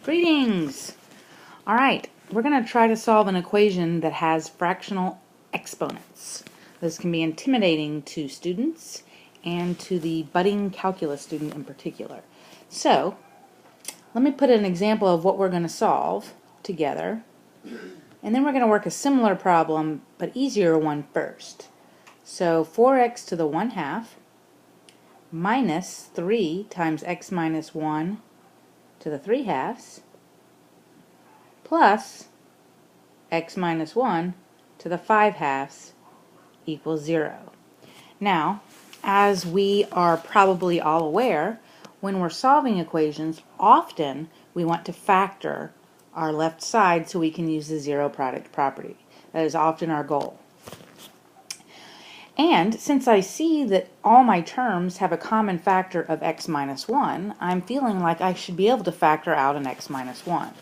Greetings! Alright, we're going to try to solve an equation that has fractional exponents. This can be intimidating to students and to the budding calculus student in particular. So, let me put an example of what we're going to solve together, and then we're going to work a similar problem, but easier one first. So 4x to the 1/2 minus 3 times x minus 1 to the 3/2 plus x minus 1 to the 5/2 equals 0. Now, as we are probably all aware, when we're solving equations, often we want to factor our left side so we can use the zero product property. That is often our goal. And since I see that all my terms have a common factor of x minus 1, I'm feeling like I should be able to factor out an x minus 1.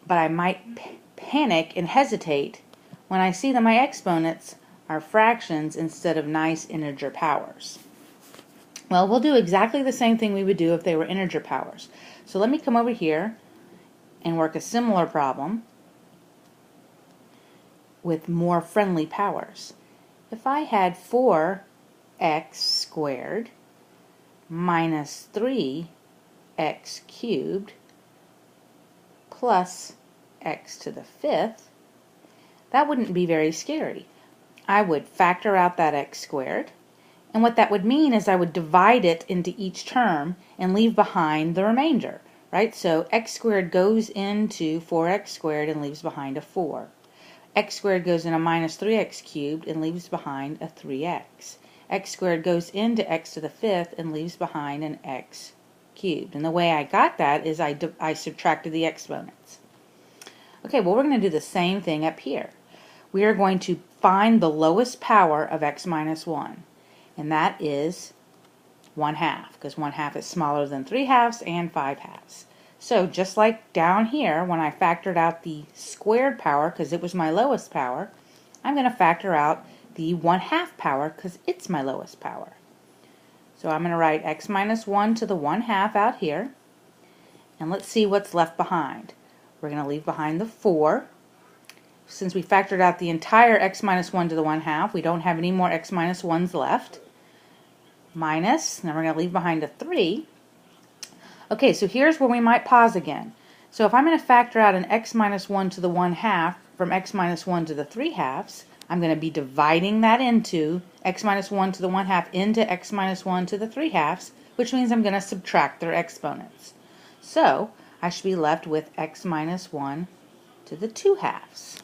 But I might panic and hesitate when I see that my exponents are fractions instead of nice integer powers. Well, we'll do exactly the same thing we would do if they were integer powers. So let me come over here and work a similar problem with more friendly powers. If I had 4x squared minus 3x cubed plus x to the 5th, that wouldn't be very scary. I would factor out that x squared, and what that would mean is I would divide it into each term and leave behind the remainder, right? So x squared goes into 4x squared and leaves behind a 4. X squared goes into minus 3x cubed and leaves behind a 3x. X squared goes into x to the 5th and leaves behind an x cubed. And the way I got that is I subtracted the exponents. Okay, well, we're going to do the same thing up here. We are going to find the lowest power of x minus 1, and that is 1/2, because 1/2 is smaller than 3/2 and 5/2. So just like down here, when I factored out the squared power because it was my lowest power, I'm going to factor out the 1/2 power because it's my lowest power. So I'm going to write x minus 1 to the 1/2 out here, and let's see what's left behind. We're going to leave behind the 4. Since we factored out the entire x minus 1 to the 1/2, we don't have any more x minus 1s left. Minus, now we're going to leave behind a 3. Okay, so here's where we might pause again. So if I'm going to factor out an x minus 1 to the 1/2 from x minus 1 to the 3/2, I'm going to be dividing that into x minus 1 to the 1/2 into x minus 1 to the 3/2, which means I'm going to subtract their exponents. So I should be left with x minus 1 to the 2/2,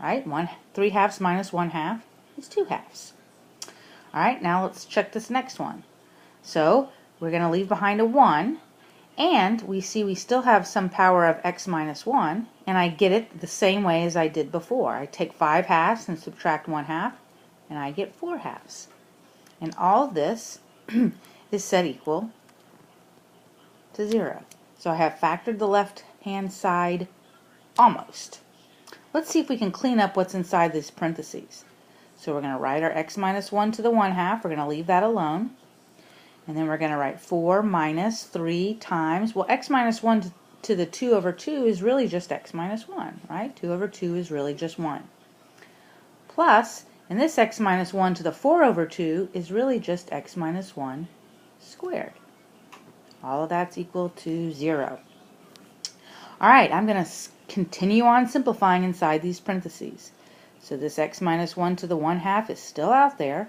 right? 3/2 minus 1/2 is 2/2. All right, now let's check this next one. So we're going to leave behind a 1. And we see we still have some power of x minus 1, and I get it the same way as I did before. I take 5/2 and subtract 1/2, and I get 4/2. And all of this is set equal to 0. So I have factored the left-hand side almost. Let's see if we can clean up what's inside these parentheses. So we're going to write our x minus 1 to the 1/2. We're going to leave that alone. And then we're going to write 4 minus 3 times, well, x minus 1 to the 2 over 2 is really just x minus 1, right? 2 over 2 is really just 1. Plus, and this x minus 1 to the 4 over 2 is really just x minus 1 squared. All of that's equal to 0. All right, I'm going to continue on simplifying inside these parentheses. So this x minus 1 to the 1/2 is still out there.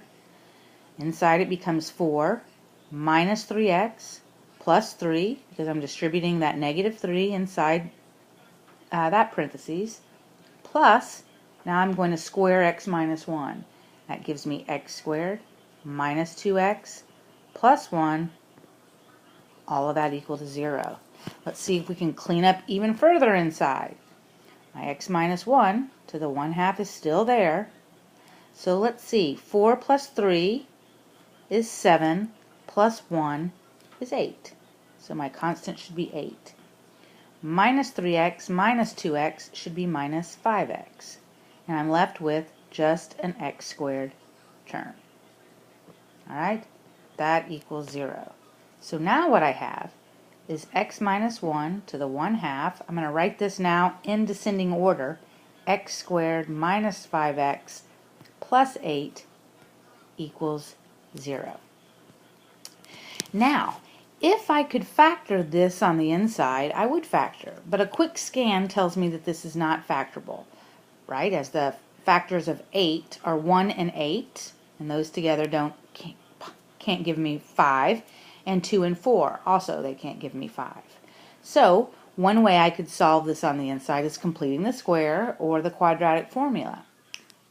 Inside it becomes 4 minus 3x plus 3, because I'm distributing that negative 3 inside that parentheses, plus, now I'm going to square x minus 1. That gives me x squared minus 2x plus 1, all of that equal to 0. Let's see if we can clean up even further inside. My x minus 1 to the 1/2 is still there. So let's see, 4 plus 3 is 7. Plus 1 is 8. So my constant should be 8. Minus 3x minus 2x should be minus 5x. And I'm left with just an x squared term. Alright, that equals 0. So now what I have is x minus 1 to the 1/2. I'm going to write this now in descending order. X squared minus 5x plus 8 equals 0. Now, if I could factor this on the inside, I would factor, but a quick scan tells me that this is not factorable, right? As the factors of 8 are 1 and 8, and those together can't give me 5, and 2 and 4, also they can't give me 5. So, one way I could solve this on the inside is completing the square or the quadratic formula.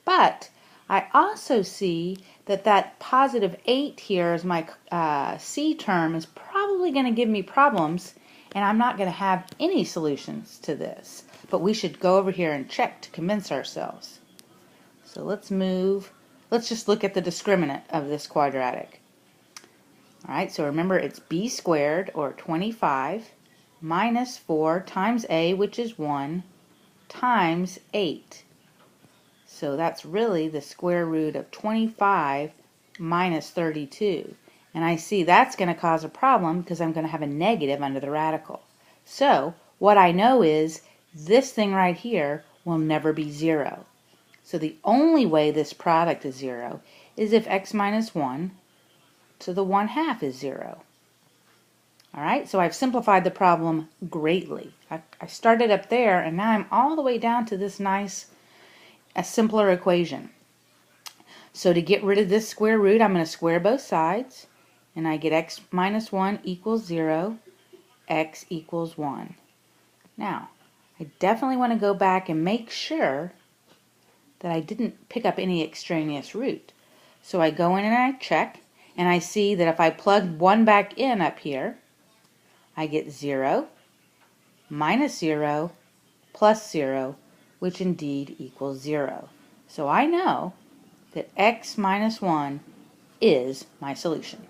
But I also see that that positive 8 here as my C term is probably going to give me problems, and I'm not going to have any solutions to this. But we should go over here and check to convince ourselves. So let's just look at the discriminant of this quadratic. Alright, so remember it's b squared, or 25, minus 4 times a, which is 1, times 8. So that's really the square root of 25 minus 32. And I see that's going to cause a problem because I'm going to have a negative under the radical. So what I know is this thing right here will never be 0. So the only way this product is 0 is if x minus 1 to the 1/2 is 0. Alright, so I've simplified the problem greatly. I started up there, and now I'm all the way down to this nice, a simpler equation. So to get rid of this square root, I'm going to square both sides, and I get x minus 1 equals 0, x equals 1. Now, I definitely want to go back and make sure that I didn't pick up any extraneous root. So I go in and I check, and I see that if I plug 1 back in up here, I get 0, minus 0, plus 0, which indeed equals 0. So I know that x minus 1 is my solution.